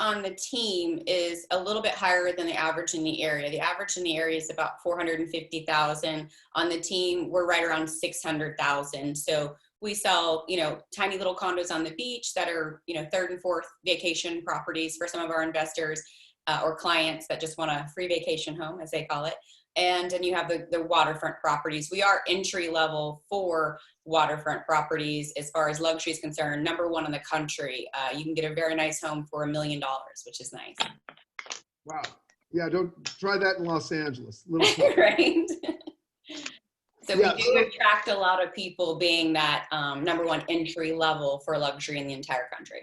on the team is a little bit higher than the average in the area. The average in the area is about 450,000. On the team, we're right around 600,000. So we sell, tiny little condos on the beach that are, third and fourth vacation properties for some of our investors or clients that just want a free vacation home, as they call it. And then you have the waterfront properties. We are entry level for waterfront properties as far as luxury is concerned. #1 in the country. You can get a very nice home for $1 million, which is nice. Wow. Yeah, don't try that in Los Angeles. Right. So we do attract a lot of people being that #1 entry level for luxury in the entire country.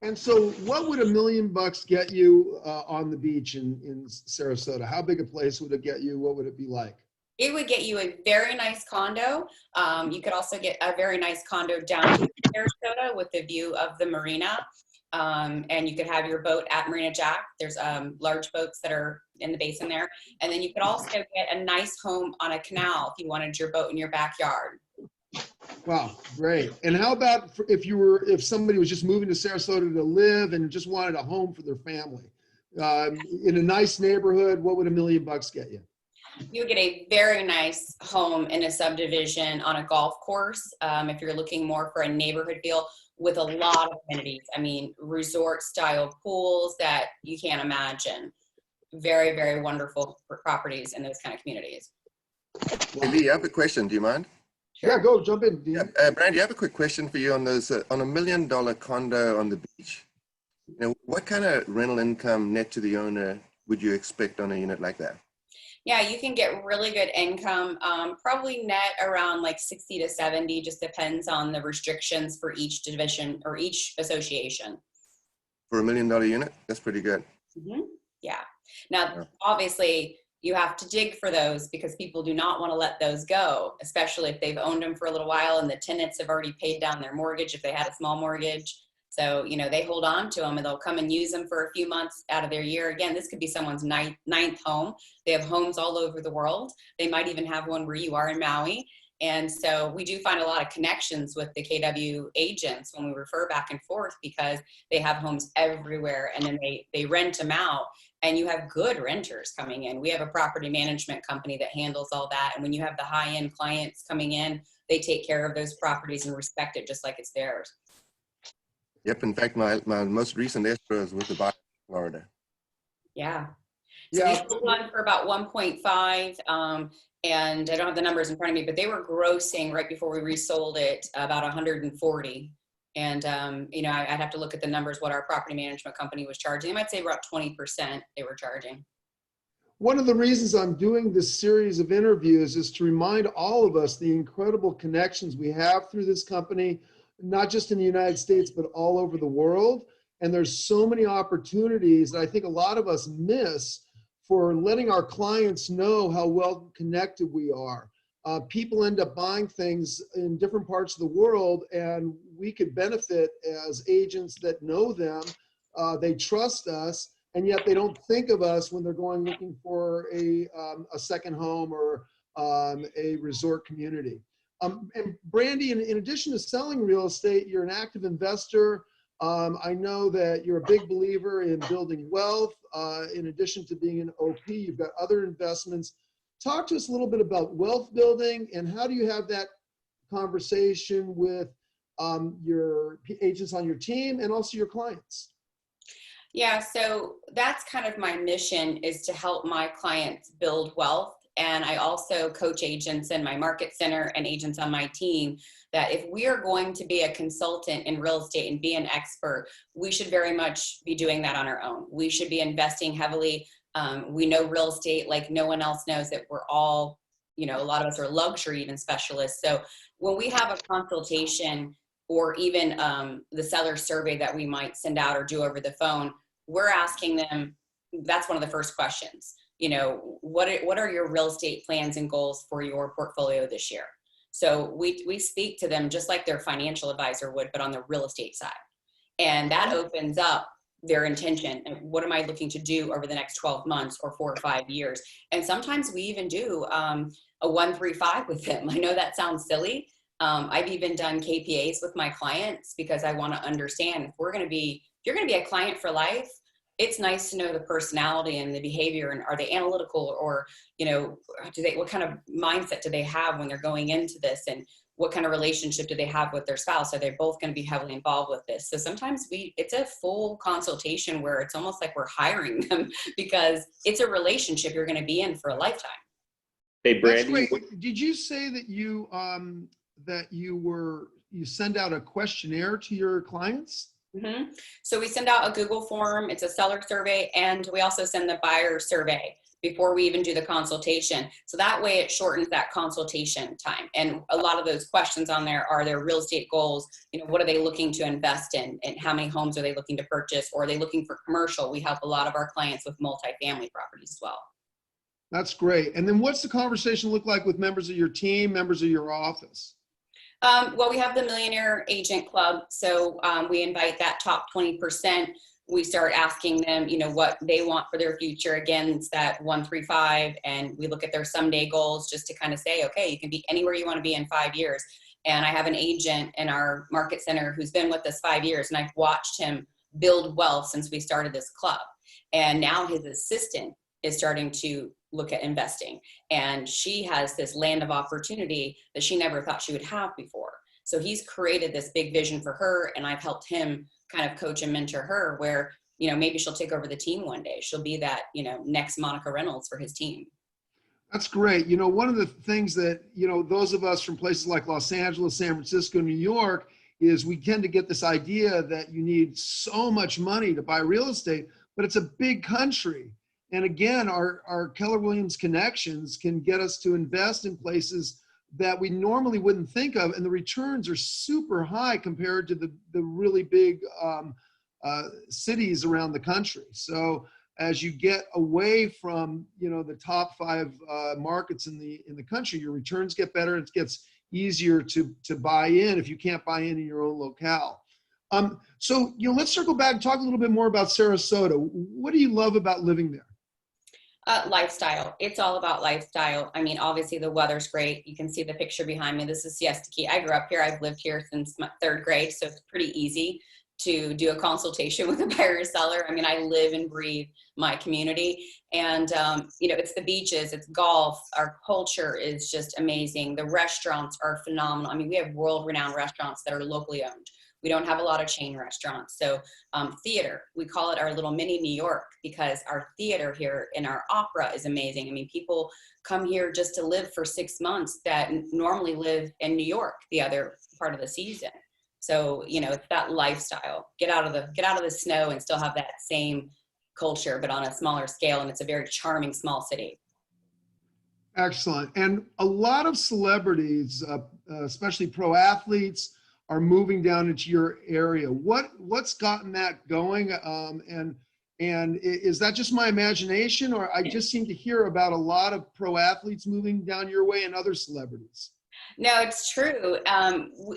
And so what would $1 million get you on the beach in Sarasota? How big a place would it get you? What would it be like? It would get you a very nice condo. You could also get a very nice condo down in Sarasota with the view of the marina. And you could have your boat at Marina Jack. There's large boats that are in the basin there. And then you could also get a nice home on a canal if you wanted your boat in your backyard. Wow, great. And how about if somebody was just moving to Sarasota to live and just wanted a home for their family? In a nice neighborhood, what would $1 million get you? You would get a very nice home in a subdivision on a golf course. If you're looking more for a neighborhood feel with a lot of amenities. I mean, resort style pools that you can't imagine. Very, very wonderful properties in those kind of communities. Hey, Lee, I have a question. Do you mind? Sure. Yeah, go jump in. Yeah, Brandy, I have a quick question for you on those on $1 million condo on the beach. What kind of rental income net to the owner would you expect on a unit like that? Yeah, you can get really good income, probably net around like 60 to 70, just depends on the restrictions for each division or each association. For $1 million unit, that's pretty good. Mm-hmm. Yeah. Now, obviously, you have to dig for those because people do not want to let those go, especially if they've owned them for a little while and the tenants have already paid down their mortgage if they had a small mortgage. So, they hold on to them and they'll come and use them for a few months out of their year. Again, this could be someone's ninth home. They have homes all over the world. They might even have one where you are in Maui. And so we do find a lot of connections with the KW agents when we refer back and forth because they have homes everywhere and then they rent them out and you have good renters coming in. We have a property management company that handles all that. And when you have the high-end clients coming in, they take care of those properties and respect it just like it's theirs. Yep. In fact, my most recent escrow is with the buyer in Florida. Yeah. So we sold one for about 1.5. And I don't have the numbers in front of me, but they were grossing right before we resold it about 140. And, I'd have to look at the numbers, what our property management company was charging. I might say about 20% they were charging. One of the reasons I'm doing this series of interviews is to remind all of us the incredible connections we have through this company, not just in the United States, but all over the world. And there's so many opportunities that I think a lot of us miss for letting our clients know how well connected we are. People end up buying things in different parts of the world, and we could benefit as agents that know them. They trust us, and yet they don't think of us when they're going looking for a second home or a resort community. And Brandy, in addition to selling real estate, you're an active investor. I know that you're a big believer in building wealth. In addition to being an OP, you've got other investments. Talk to us a little bit about wealth building and how do you have that conversation with your agents on your team and also your clients? Yeah, so that's kind of my mission, is to help my clients build wealth. And I also coach agents in my market center and agents on my team that if we are going to be a consultant in real estate and be an expert, we should very much be doing that on our own. We should be investing heavily. We know real estate like no one else knows it. We're all, a lot of us are luxury even specialists. So when we have a consultation or even the seller survey that we might send out or do over the phone, we're asking them, that's one of the first questions. What are your real estate plans and goals for your portfolio this year? So we speak to them just like their financial advisor would, but on the real estate side. And that opens up their intention. And what am I looking to do over the next 12 months or 4 or 5 years? And sometimes we even do a 1-3-5 with them. I know that sounds silly. I've even done KPAs with my clients because I want to understand if we're going to be you're going to be a client for life, it's nice to know the personality and the behavior, and are they analytical, or, you know, what kind of mindset do they have when they're going into this, and what kind of relationship do they have with their spouse? Are they both going to be heavily involved with this? So sometimes it's a full consultation where it's almost like we're hiring them because it's a relationship you're going to be in for a lifetime. Hey, That's Brandy. great. Did you say that you send out a questionnaire to your clients? Mm-hmm. So we send out a Google form. It's a seller survey, and we also send the buyer survey before we even do the consultation. So that way it shortens that consultation time. And a lot of those questions on there are their real estate goals. You know, what are they looking to invest in, and how many homes are they looking to purchase, or are they looking for commercial? We help a lot of our clients with multifamily properties as well. That's great. And then what's the conversation look like with members of your team, members of your office? Well, we have the Millionaire Agent Club. So we invite that top 20%. We start asking them, you know, what they want for their future. Again, it's that 135. And we look at their someday goals just to kind of say, okay, you can be anywhere you want to be in 5 years. And I have an agent in our market center who's been with us 5 years, and I've watched him build wealth since we started this club. And now his assistant is starting to look at investing, and she has this land of opportunity that she never thought she would have before. So he's created this big vision for her, and I've helped him kind of coach and mentor her where, you know, maybe she'll take over the team one day. She'll be that, you know, next Monica Reynolds for his team. That's great. You know, one of the things that, you know, those of us from places like Los Angeles, San Francisco, New York, is we tend to get this idea that you need so much money to buy real estate, but it's a big country. And again, our Keller Williams connections can get us to invest in places that we normally wouldn't think of. And the returns are super high compared to the really big cities around the country. So as you get away from, you know, the top 5 markets in the country, your returns get better. It gets easier to buy in if you can't buy in your own locale. So, you know, let's circle back and talk a little bit more about Sarasota. What do you love about living there? Lifestyle. It's all about lifestyle. I mean, obviously the weather's great. You can see the picture behind me. This is Siesta Key. I grew up here. I've lived here since my 3rd grade, so it's pretty easy to do a consultation with a buyer or seller. I mean, I live and breathe my community, and you know, it's the beaches, it's golf. Our culture is just amazing. The restaurants are phenomenal. I mean, we have world-renowned restaurants that are locally owned. We don't have a lot of chain restaurants. So theater, we call it our little mini New York, because our theater here and our opera is amazing. I mean, people come here just to live for 6 months that normally live in New York the other part of the season. So, you know, it's that lifestyle. Get out of the snow and still have that same culture, but on a smaller scale. And it's a very charming small city. Excellent. And a lot of celebrities, especially pro athletes, are moving down into your area. What's gotten that going? And is that just my imagination, or I just seem to hear about a lot of pro athletes moving down your way and other celebrities? No, it's true.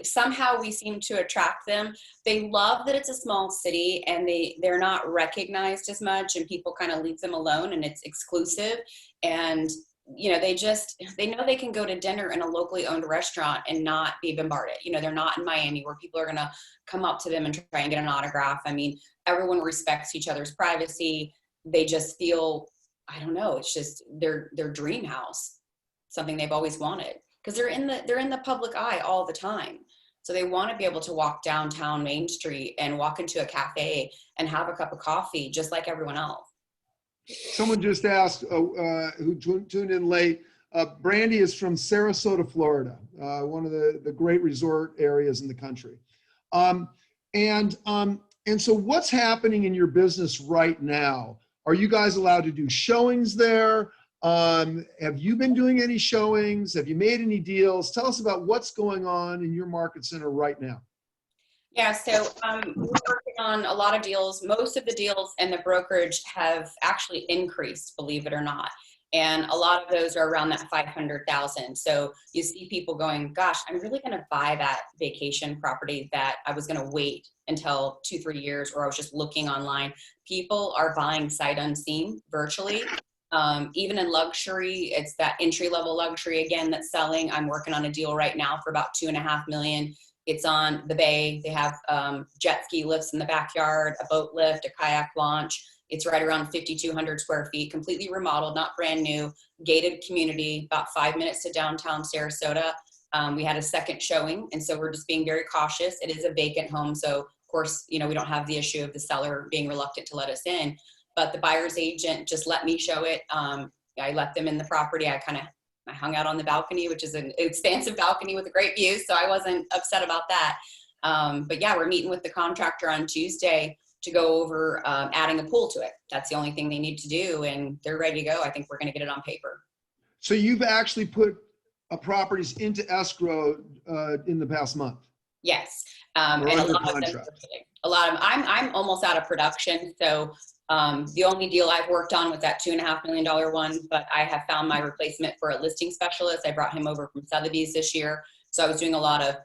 Somehow we seem to attract them. They love that it's a small city and they're not recognized as much, and people kind of leave them alone, and it's exclusive. And you know, they know they can go to dinner in a locally owned restaurant and not be bombarded. You know, they're not in Miami where people are going to come up to them and try and get an autograph. I mean, everyone respects each other's privacy. They just feel, I don't know, it's just their dream house, something they've always wanted, because they're in the public eye all the time. So they want to be able to walk downtown Main Street and walk into a cafe and have a cup of coffee just like everyone else. Someone just asked, who tuned in late, Brandy is from Sarasota, Florida, one of the great resort areas in the country. And so what's happening in your business right now? Are you guys allowed to do showings there? Have you been doing any showings? Have you made any deals? Tell us about what's going on in your market center right now. Yeah, so we're working on a lot of deals. Most of the deals in the brokerage have actually increased, believe it or not. And a lot of those are around that 500,000. So you see people going, gosh, I'm really going to buy that vacation property that I was going to wait until 2-3 years, or I was just looking online. People are buying sight unseen virtually. Even in luxury, it's that entry-level luxury again that's selling. I'm working on a deal right now for about $2.5 million. It's on the bay. They have jet ski lifts in the backyard, a boat lift, a kayak launch. It's right around 5,200 square feet, completely remodeled, not brand new, gated community, about 5 minutes to downtown Sarasota. We had a second showing, and so we're just being very cautious. It is a vacant home, so of course, we don't have the issue of the seller being reluctant to let us in, but the buyer's agent just let me show it. I let them in the property. I hung out on the balcony, which is an expansive balcony with a great view, so I wasn't upset about that. But yeah, we're meeting with the contractor on Tuesday to go over adding a pool to it. That's the only thing they need to do, and they're ready to go. I think we're going to get it on paper. So you've actually put properties into escrow in the past month? Yes, and a lot of them. I'm almost out of production, so the only deal I've worked on was that $2.5 million one, but I have found my replacement for a listing specialist. I brought him over from Sotheby's this year, so I was doing a lot of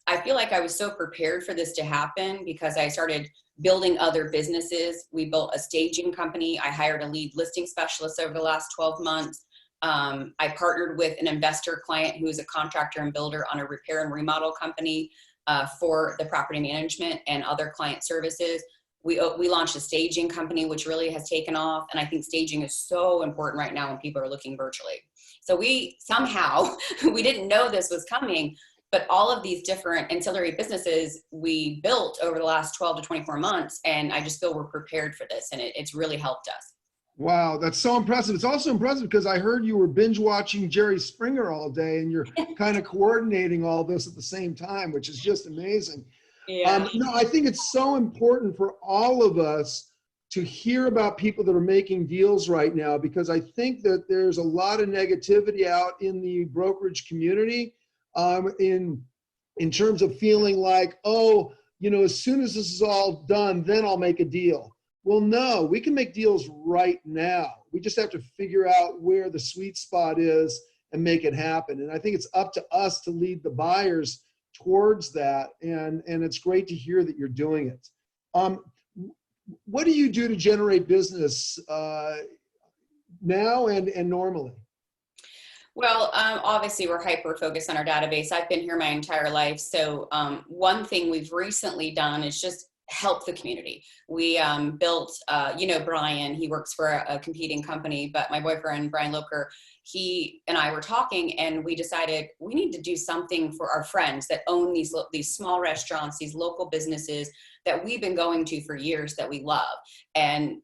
I feel like I was so prepared for this to happen because I started building other businesses. We built a staging company. I hired a lead listing specialist over the last 12 months. I partnered with an investor client who is a contractor and builder on a repair and remodel company for the property management and other client services. We launched a staging company, which really has taken off. And I think staging is so important right now when people are looking virtually. So we didn't know this was coming, but all of these different ancillary businesses we built over the last 12 to 24 months. And I just feel we're prepared for this, and it's really helped us. Wow, that's so impressive. It's also impressive because I heard you were binge watching Jerry Springer all day, and you're kind of coordinating all this at the same time, which is just amazing. Yeah. No, I think it's so important for all of us to hear about people that are making deals right now, because I think that there's a lot of negativity out in the brokerage community in terms of feeling like, as soon as this is all done, then I'll make a deal. Well, no, we can make deals right now. We just have to figure out where the sweet spot is and make it happen. And I think it's up to us to lead the buyers towards that. And it's great to hear that you're doing it. What do you do to generate business now and normally? Well, obviously we're hyper-focused on our database. I've been here my entire life. So one thing we've recently done is just help the community. We built, Brian, he works for a competing company, but my boyfriend, Brian Loker, he and I were talking, and we decided we need to do something for our friends that own these small restaurants, these local businesses that we've been going to for years that we love. And,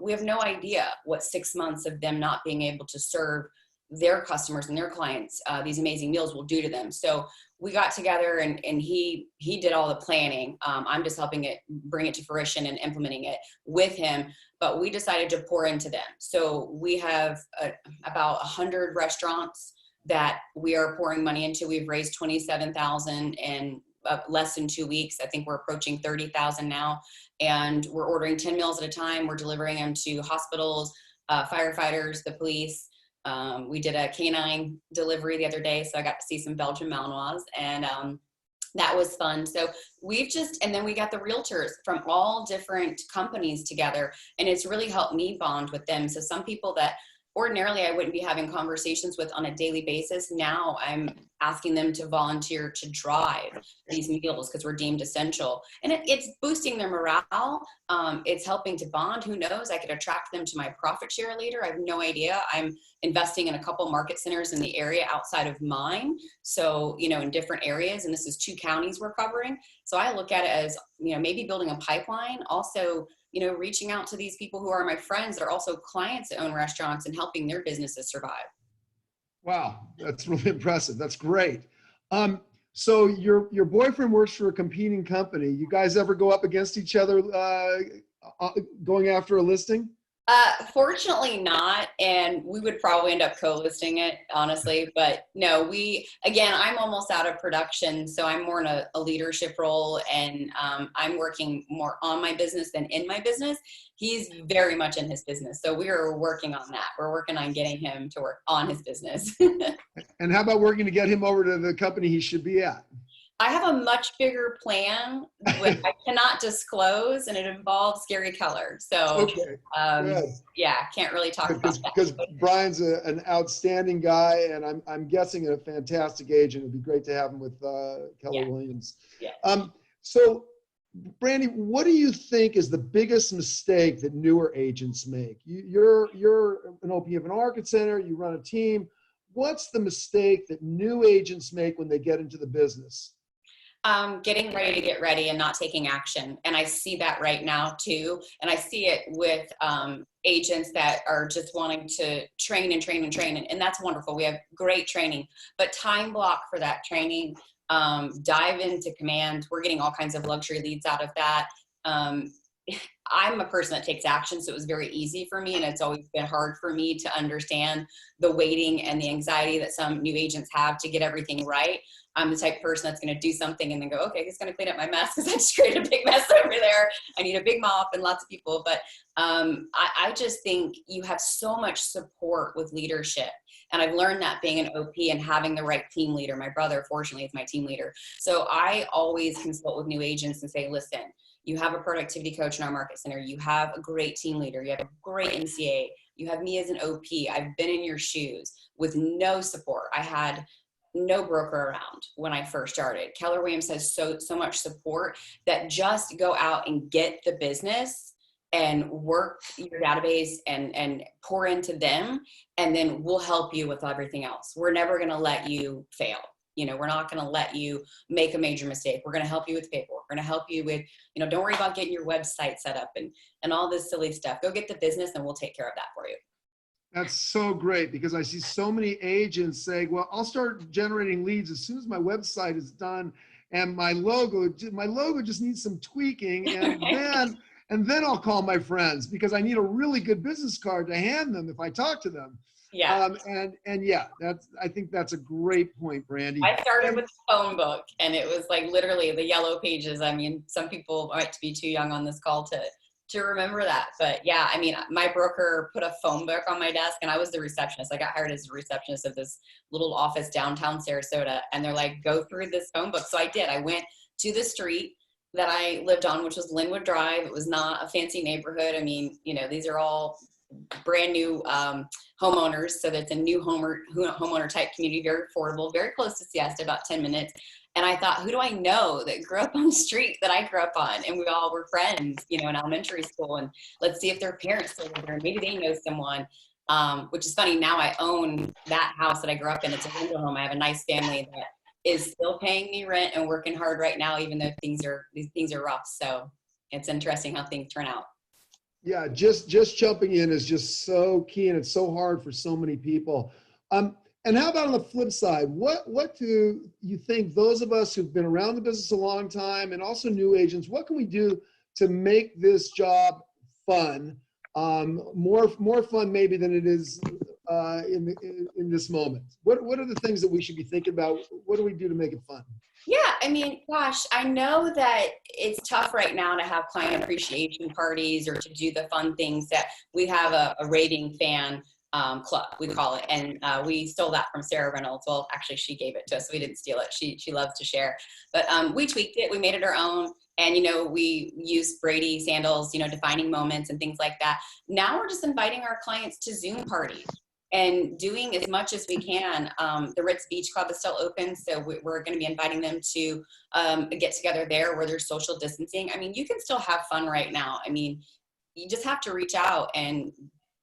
we have no idea what 6 months of them not being able to serve their customers and their clients these amazing meals will do to them. So we got together and he did all the planning. I'm just helping bring it to fruition and implementing it with him. But we decided to pour into them. So we have about 100 restaurants that we are pouring money into. We've raised $27,000 in less than 2 weeks. I think we're approaching 30,000 now. And we're ordering 10 meals at a time. We're delivering them to hospitals, firefighters, the police. We did a canine delivery the other day, so I got to see some Belgian Malinois, and that was fun. So and then we got the realtors from all different companies together, and it's really helped me bond with them. So some people that ordinarily I wouldn't be having conversations with on a daily basis, now I'm asking them to volunteer to drive these meals because we're deemed essential. And it's boosting their morale. It's helping to bond. Who knows? I could attract them to my profit share later. I have no idea. I'm investing in a couple market centers in the area outside of mine. So, in different areas, and this is 2 counties we're covering. So I look at it as, maybe building a pipeline, also, reaching out to these people who are my friends that are also clients that own restaurants and helping their businesses survive. Wow, that's really impressive. That's great. So your boyfriend works for a competing company. You guys ever go up against each other going after a listing? Fortunately not, and we would probably end up co-listing it, honestly. But no, I'm almost out of production, so I'm more in a leadership role, and I'm working more on my business than in my business. He's very much in his business, so we are working on that. We're working on getting him to work on his business. And how about working to get him over to the company he should be at? I have a much bigger plan which I cannot disclose, and it involves Gary Keller. So, Okay, good. yeah, can't really talk about that. Because Brian's an outstanding guy, and I'm guessing a fantastic agent. It'd be great to have him with Keller Williams. Yeah. So, Brandy, what do you think is the biggest mistake that newer agents make? You're an OP of an market center. You run a team. What's the mistake that new agents make when they get into the business? Getting ready to get ready and not taking action. And I see that right now too. And I see it with agents that are just wanting to train and train and train. And that's wonderful. We have great training, but time block for that training, dive into command. We're getting all kinds of luxury leads out of that. I'm a person that takes action, so it was very easy for me, and it's always been hard for me to understand the waiting and the anxiety that some new agents have to get everything right. I'm the type of person that's going to do something and then go, okay, who's going to clean up my mess because I just created a big mess over there. I need a big mop and lots of people. But I just think you have so much support with leadership. And I've learned that being an OP and having the right team leader. My brother, fortunately, is my team leader. So I always consult with new agents and say, listen, you have a productivity coach in our market center. You have a great team leader. You have a great NCA. You have me as an OP. I've been in your shoes with no support. I had no broker around when I first started. Keller Williams has so much support that just go out and get the business and work your database and pour into them. And then we'll help you with everything else. We're never going to let you fail. You know, we're not going to let you make a major mistake. We're going to help you with paperwork. We're going to help you with, you know, don't worry about getting your website set up and all this silly stuff. Go get the business and we'll take care of that for you. That's so great, because I see so many agents saying, well, I'll start generating leads as soon as my website is done and my logo just needs some tweaking, and then I'll call my friends because I need a really good business card to hand them if I talk to them. Yeah. And yeah, I think that's a great point, Brandy. I started with the phone book, and it was like literally the yellow pages. I mean, some people might be too young on this call to remember that. But yeah, I mean, my broker put a phone book on my desk, and I was the receptionist. I got hired as a receptionist of this little office downtown Sarasota. And they're like, go through this phone book. So I did. I went to the street that I lived on, which was Linwood Drive. It was not a fancy neighborhood. I mean, you know, these are all brand new homeowners. So that's a new homeowner type community, very affordable, very close to Siesta, about 10 minutes. And I thought, who do I know that grew up on the street that I grew up on? And we all were friends, you know, in elementary school. And let's see if their parents still live there. Maybe they know someone, which is funny. Now I own that house that I grew up in. It's a window home. I have a nice family that is still paying me rent and working hard right now, even though these things are rough. So it's interesting how things turn out. Yeah, just jumping in is just so key, and it's so hard for so many people. And how about on the flip side? What do you think, those of us who've been around the business a long time and also new agents, what can we do to make this job fun, more fun maybe than it is in this moment? What are the things that we should be thinking about? What do we do to make it fun? Yeah, I mean, gosh, I know that it's tough right now to have client appreciation parties or to do the fun things that we have a raving fan club, we call it. And we stole that from Sarah Reynolds. Well, actually, she gave it to us. We didn't steal it. She loves to share. But we tweaked it. We made it our own. And, you know, we use Brady sandals, you know, defining moments and things like that. Now we're just inviting our clients to Zoom parties and doing as much as we can. The Ritz Beach Club is still open, so we're going to be inviting them to get together there where there's social distancing. I mean, you can still have fun right now. I mean, you just have to reach out and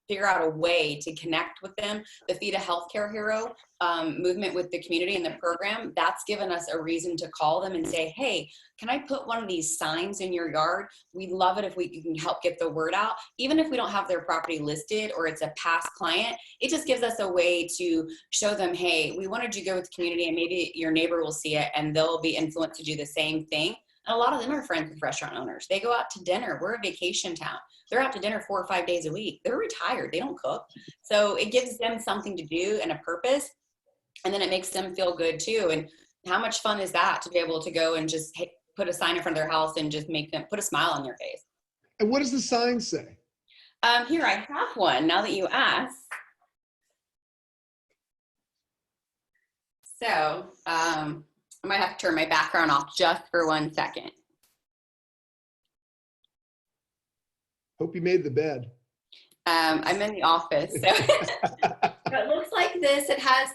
figure out a way to connect with them. The Feed a Healthcare Hero movement with the community and the program, that's given us a reason to call them and say, hey, can I put one of these signs in your yard? We'd love it if you can help get the word out. Even if we don't have their property listed or it's a past client, it just gives us a way to show them, hey, we wanted you to go with the community, and maybe your neighbor will see it and they'll be influenced to do the same thing. And a lot of them are friends with restaurant owners. They go out to dinner. We're a vacation town. They're out to dinner 4 or 5 days a week. They're retired. They don't cook. So it gives them something to do and a purpose. And then it makes them feel good too. And how much fun is that to be able to go and just put a sign in front of their house and just make them put a smile on their face? And what does the sign say? Here, I have one now that you ask. So I might have to turn my background off just for 1 second. Hope you made the bed. I'm in the office. So it looks like this.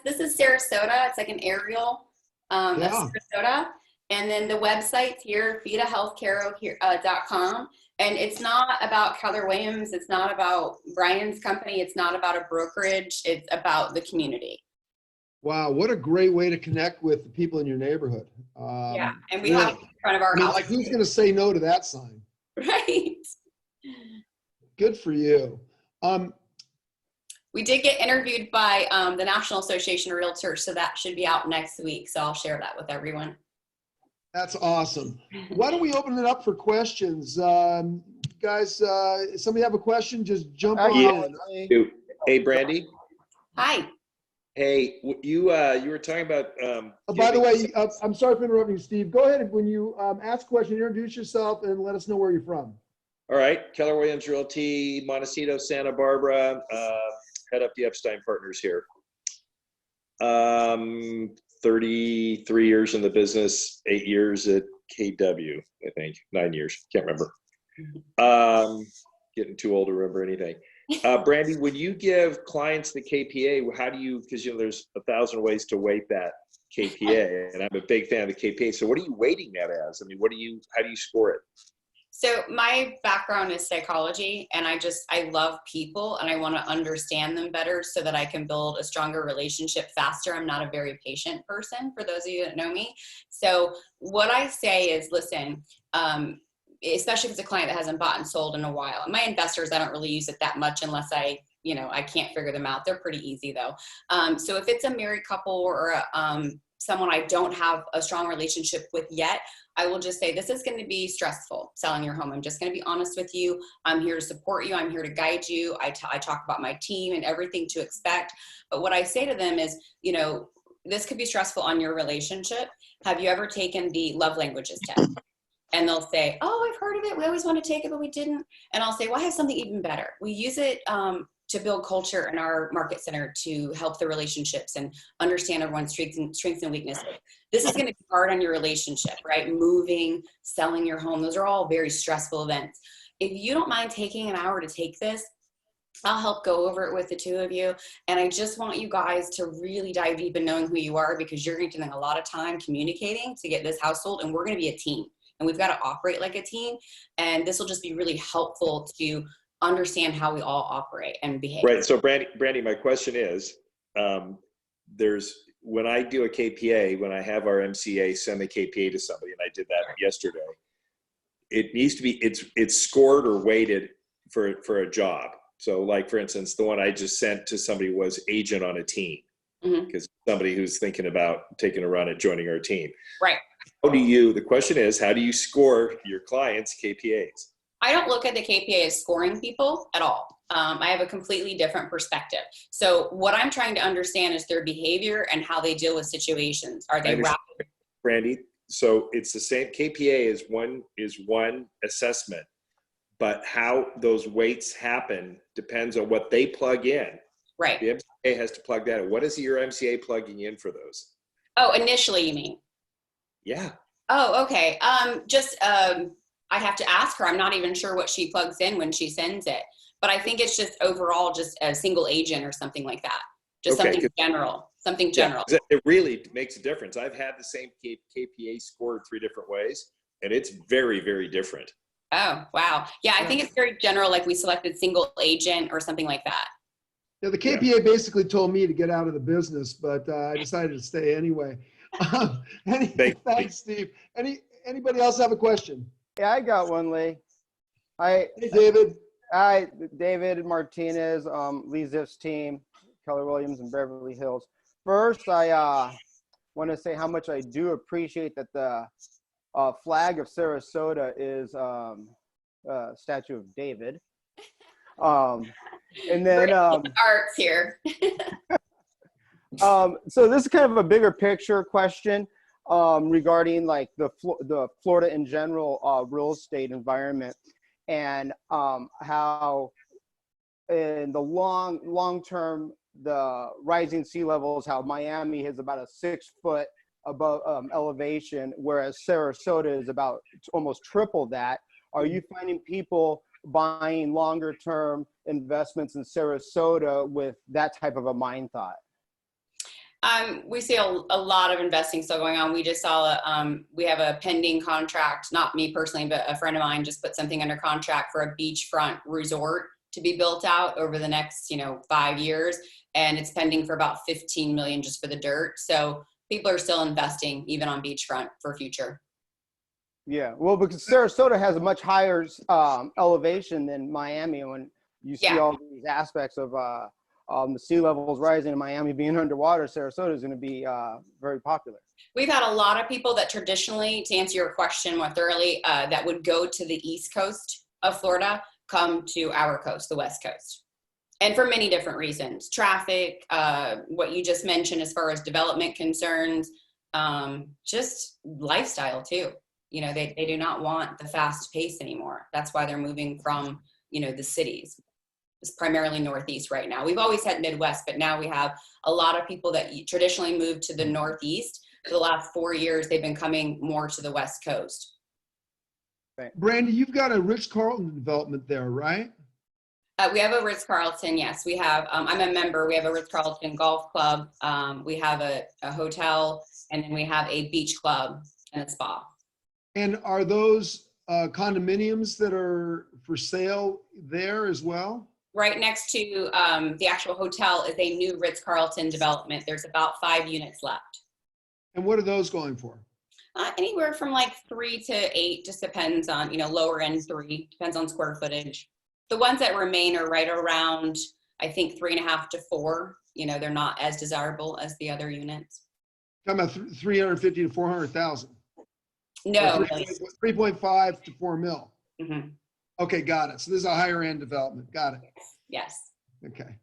This is Sarasota. It's like an aerial of Sarasota. And then the website's here, vidahealthcare.com. And it's not about Keller Williams. It's not about Brian's company. It's not about a brokerage. It's about the community. Wow, what a great way to connect with the people in your neighborhood. Yeah, and we have it in front of our house. Like, who's going to say no to that sign? Right. Good for you. We did get interviewed by the National Association of Realtors, so that should be out next week. So I'll share that with everyone. That's awesome. Why don't we open it up for questions? Guys, somebody have a question? Just jump on in. Hey, Brandy. Hi. Hey, you were talking about. By the way, I'm sorry for interrupting you, Steve. Go ahead. When you ask a question, introduce yourself and let us know where you're from. All right. Keller Williams Realty, Montecito, Santa Barbara. Head up the Epstein Partners here. 33 years in the business, 8 years at KW, I think. 9 years. Can't remember. Getting too old to remember anything. Brandy, when you give clients the KPA, how do you, because there's 1,000 ways to weight that KPA, and I'm a big fan of the KPA. So what are you weighting that as? I mean, how do you score it? So my background is psychology, and I love people, and I want to understand them better so that I can build a stronger relationship faster. I'm not a very patient person, for those of you that know me. So what I say is, listen, especially if it's a client that hasn't bought and sold in a while. My investors, I don't really use it that much unless I can't figure them out. They're pretty easy though. So if it's a married couple or someone I don't have a strong relationship with yet, I will just say, this is going to be stressful selling your home. I'm just going to be honest with you. I'm here to support you. I'm here to guide you. I talk about my team and everything to expect. But what I say to them is, this could be stressful on your relationship. Have you ever taken the love languages test? And they'll say, oh, I've heard of it. We always want to take it, but we didn't. And I'll say, well, I have something even better. We use it to build culture in our market center to help the relationships and understand everyone's strengths and weaknesses. This is going to be hard on your relationship, right? Moving, selling your home. Those are all very stressful events. If you don't mind taking an hour to take this, I'll help go over it with the two of you. And I just want you guys to really dive deep in knowing who you are, because you're going to spend a lot of time communicating to get this household, and we're going to be a team. And we've got to operate like a team. And this will just be really helpful to understand how we all operate and behave. Right. So Brandy, my question is, when I do a KPA, when I have our MCA send the KPA to somebody, and I did that yesterday, it needs to be, it's scored or weighted for a job. So like, for instance, the one I just sent to somebody was agent on a team, because somebody who's thinking about taking a run at joining our team. Right. The question is, how do you score your clients' KPAs? I don't look at the KPA as scoring people at all. I have a completely different perspective. So what I'm trying to understand is their behavior and how they deal with situations. Are they rapid? Brandy, so it's the same. KPA is one assessment, but how those weights happen depends on what they plug in. Right. The MCA has to plug that in. What is your MCA plugging in for those? Oh, initially, you mean? Yeah. Oh, okay. I have to ask her. I'm not even sure what she plugs in when she sends it, but I think it's just overall just a single agent or something like that. Just something general. Yeah, it really makes a difference. I've had the same KPA scored 3 different ways, and it's very, very different. Oh, wow. Yeah, I think it's very general. Like we selected single agent or something like that. Yeah, the KPA basically told me to get out of the business, but I decided to stay anyway. Thanks, Steve. Anybody else have a question? Yeah, I got one, Lee. Hey, David. Hi, David Martinez, Lee Ziff's team, Keller Williams and Beverly Hills. First, I want to say how much I do appreciate that the flag of Sarasota is Statue of David. And then arts here. So this is kind of a bigger picture question regarding like the Florida in general real estate environment, and how in the long term the rising sea levels, how Miami has about a 6 foot above elevation, whereas Sarasota is about almost triple that. Are you finding people buying longer term investments in Sarasota with that type of a mind thought? We see a lot of investing still going on. We just saw, we have a pending contract, not me personally, but a friend of mine just put something under contract for a beachfront resort to be built out over the next, 5 years. And it's pending for about 15 million just for the dirt. So people are still investing even on beachfront for future. Yeah, well, because Sarasota has a much higher elevation than Miami. When you see all these aspects of the sea levels rising in Miami being underwater, Sarasota is going to be very popular. We've had a lot of people that traditionally, to answer your question more thoroughly, that would go to the East Coast of Florida, come to our coast, the West Coast. And for many different reasons, traffic, what you just mentioned as far as development concerns, just lifestyle too. They do not want the fast pace anymore. That's why they're moving from, the cities. It's primarily Northeast right now. We've always had Midwest, but now we have a lot of people that traditionally moved to the Northeast. For the last 4 years, they've been coming more to the West Coast. Brandy, you've got a Ritz-Carlton development there, right? We have a Ritz-Carlton, yes. We have, I'm a member. We have a Ritz-Carlton golf club. We have a hotel, and then we have a beach club and a spa. And are those condominiums that are for sale there as well? Right next to the actual hotel is a new Ritz-Carlton development. There's about 5 units left. And what are those going for? Anywhere from like 3 to 8, just depends on, lower end 3, depends on square footage. The ones that remain are right around, I think 3.5 to 4. They're not as desirable as the other units. Talking about 350 to 400,000. No. 3.5 to 4 mil. Mm-hmm. Okay, got it. So this is a higher end development. Got it. Yes. Okay.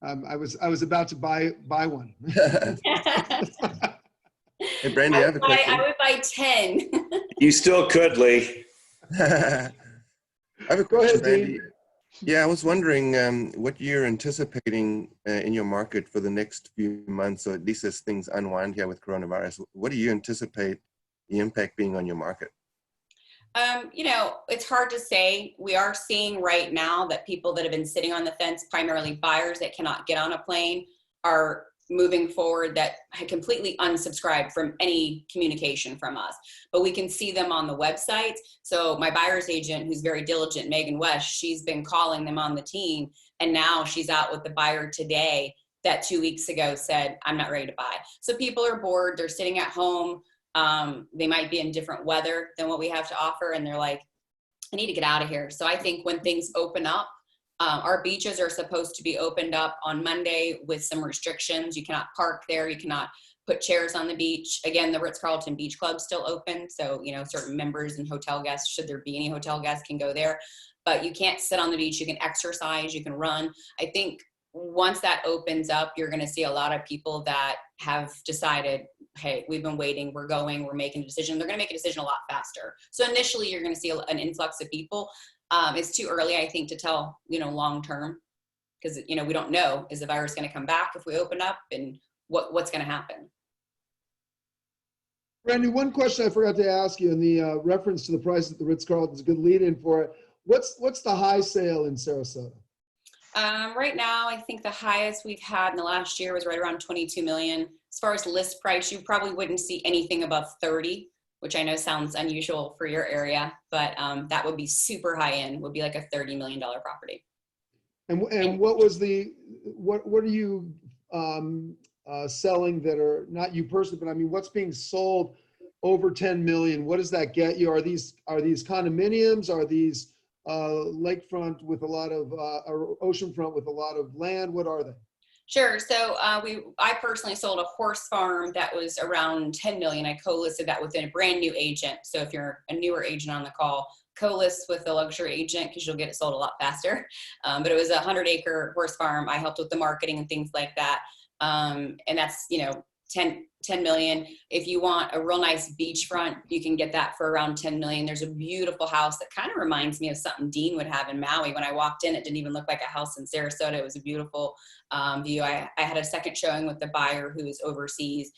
I was about to buy one. Hey, Brandy, I have a question. I would buy 10. You still could, Lee. I have a Go ahead, question, Brandy. Dean. Yeah, I was wondering what you're anticipating in your market for the next few months, or at least as things unwind here with coronavirus. What do you anticipate the impact being on your market? It's hard to say. We are seeing right now that people that have been sitting on the fence, primarily buyers that cannot get on a plane, are moving forward that had completely unsubscribed from any communication from us. But we can see them on the websites. So my buyer's agent, who's very diligent, Megan West, she's been calling them on the team. And now she's out with the buyer today that 2 weeks ago said, I'm not ready to buy. So people are bored. They're sitting at home. They might be in different weather than what we have to offer. And they're like, I need to get out of here. So I think when things open up, our beaches are supposed to be opened up on Monday with some restrictions. You cannot park there. You cannot put chairs on the beach. Again, the Ritz-Carlton Beach Club's still open. So, certain members and hotel guests, should there be any hotel guests, can go there. But you can't sit on the beach. You can exercise. You can run. I think once that opens up, you're going to see a lot of people that have decided, hey, we've been waiting, we're going, we're making a decision. They're going to make a decision a lot faster. So initially, you're going to see an influx of people. It's too early, I think, to tell, long term, because, we don't know, is the virus going to come back if we open up, and what's going to happen? Brandy, one question I forgot to ask you in the reference to the price at the Ritz-Carlton is a good lead in for it. What's the high sale in Sarasota? Right now, I think the highest we've had in the last year was right around 22 million. As far as list price, you probably wouldn't see anything above 30, which I know sounds unusual for your area, but that would be super high end, would be like a $30 million property. And what was what are you selling that are not you personally, but I mean, what's being sold over 10 million? What does that get you? Are these condominiums? Are these lakefront with a lot of or oceanfront with a lot of land? What are they? Sure. So I personally sold a horse farm that was around 10 million. I co-listed that with a brand new agent. So if you're a newer agent on the call, co-list with a luxury agent because you'll get it sold a lot faster. But it was a 100-acre horse farm. I helped with the marketing and things like that. And that's, 10 million. If you want a real nice beachfront, you can get that for around 10 million. There's a beautiful house that kind of reminds me of something Dean would have in Maui. When I walked in, it didn't even look like a house in Sarasota. It was a beautiful view. I had a second showing with the buyer who is overseas.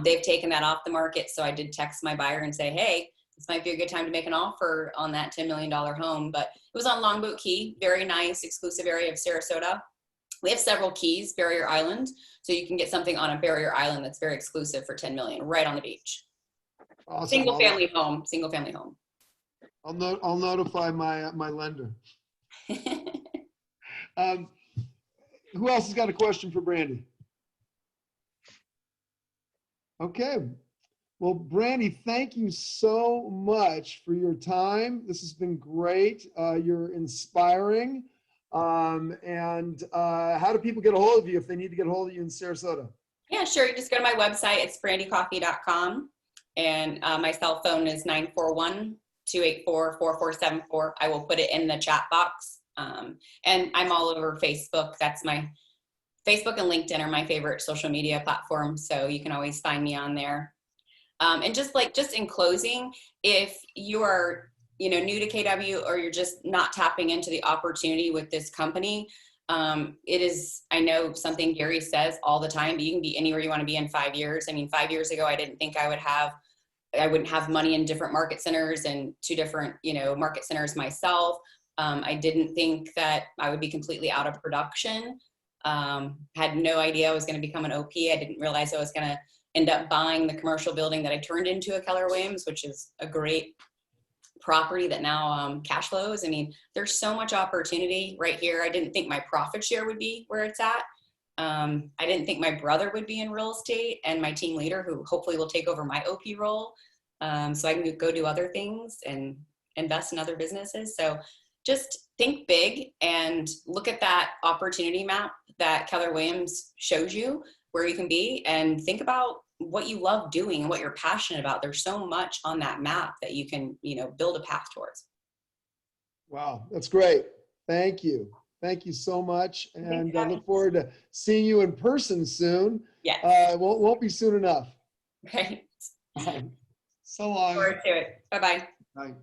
They've taken that off the market. So I did text my buyer and say, hey, this might be a good time to make an offer on that $10 million home. But it was on Longboat Key, very nice, exclusive area of Sarasota. We have several keys, Barrier Island. So you can get something on a Barrier Island that's very exclusive for 10 million, right on the beach. Awesome. Single family home. I'll notify my lender. Who else has got a question for Brandy? Okay. Well, Brandy, thank you so much for your time. This has been great. You're inspiring. And how do people get a hold of you if they need to get a hold of you in Sarasota? Yeah, sure. You just go to my website. It's brandycoffey.com. And my cell phone is 941-284-4474. I will put it in the chat box. And I'm all over Facebook. That's my Facebook and LinkedIn are my favorite social media platforms. So you can always find me on there. And just in closing, if you are new to KW, or you're just not tapping into the opportunity with this company, it is, I know something Gary says all the time, but you can be anywhere you want to be in 5 years. I mean, 5 years ago, I didn't think I wouldn't have money in different market centers and 2 different, market centers myself. I didn't think that I would be completely out of production. Had no idea I was going to become an OP. I didn't realize I was going to end up buying the commercial building that I turned into a Keller Williams, which is a great property that now cash flows. I mean, there's so much opportunity right here. I didn't think my profit share would be where it's at. I didn't think my brother would be in real estate, and my team leader, who hopefully will take over my OP role, so I can go do other things and invest in other businesses. So just think big and look at that opportunity map that Keller Williams shows you where you can be, and think about what you love doing and what you're passionate about. There's so much on that map that you can, build a path towards. Wow, that's great. Thank you. Thank you so much. And I look forward to seeing you in person soon. Yeah. Won't be soon enough. Right. So long. Forward to it. Bye-bye. Bye.